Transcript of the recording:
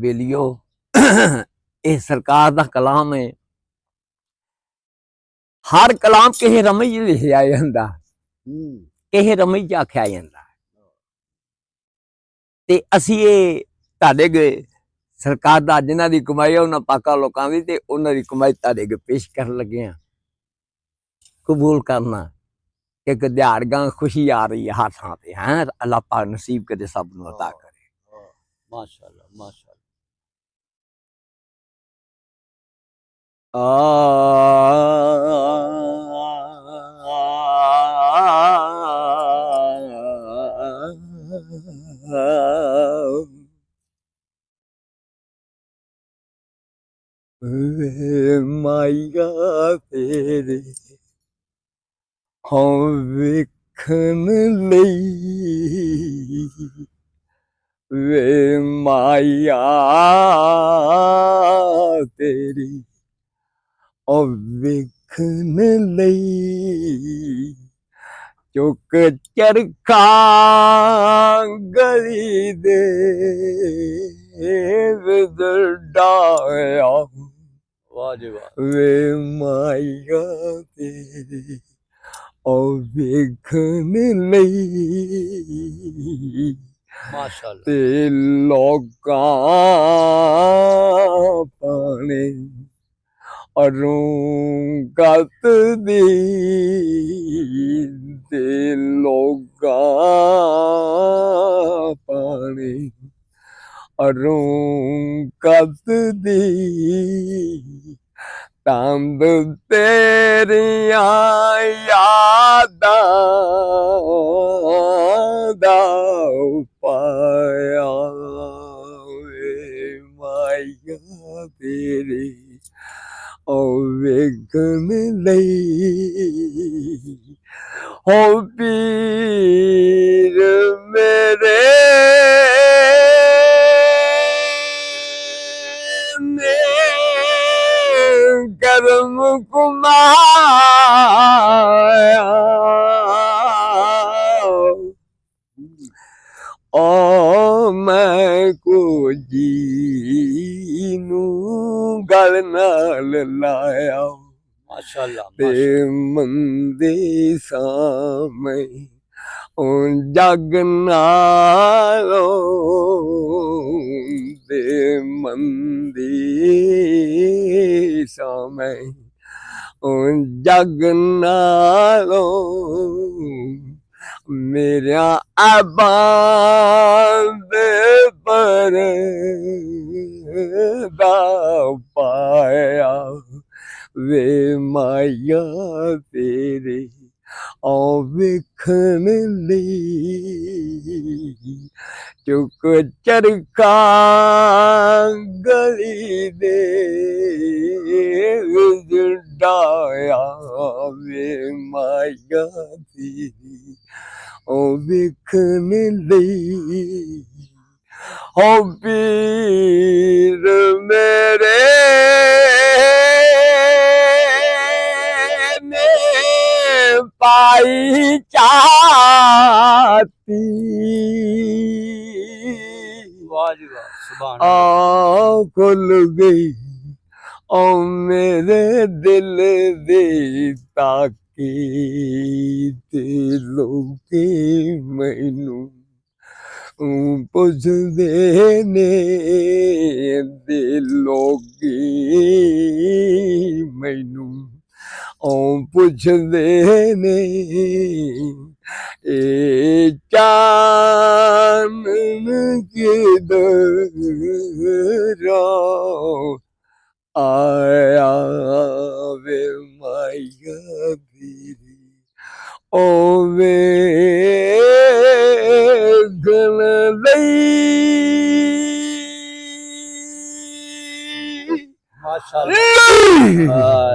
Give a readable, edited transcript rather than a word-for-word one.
बेलियो ये सरकार दा कलाम है। हर कलाम किसी रमज लिखिया जांदा, किसी रमज आख्या जांदा ते असी ये तुहाडे अगे सरकार दा जिन्हां दी कमाई है उन्हां पाका लोकां दी ते उन्हां दी कमाई तुहाडे अगे पेश करन लगे हां। कबूल करना एक दिहाड़गां खुशी आ रही है हर थां ते हैं। अल्लाह पाक नसीब करे सब नूं अता करे। माशाअल्लाह माशाअल्लाह। माइया तेरे हाँ वेखन लई वे माया तेरी ओ वेखन लई चुक चरखा गली दे विच डाया वाह जी वाह। वे माया तेरी ओ वेखन लई माशाअल्लाह ते लोकां पाने अरुंगत दी ते लोकां पाने अरुंगत दी तंद तेरियां यादां दा पाया वे माया तेरी ओ वेखन लई हो पीर मेरे करम कुमाया ओ मैं को जीनू गल नाल लाया माशाअल्लाह ते मंदे सामे जग नालो ते मंदी सामे जग नालो मेरा आबाद पर दा पाया वे माया तेरे ओ वेखन लई चुक चरखा गली दे विच डाया वे माया तेरी ओ वेखन लई ओ पीर मेरे ने पाई चाहती वाह जी वाह सुभान आ खुल गई ओ मेरे दिल दे ताकी ते लोके मैनू पुछदे ने दे लोकी मैनू पुछदे ने ए चानन किधर आया वे माया तेरी ओ वेखन लई माशाअल्लाह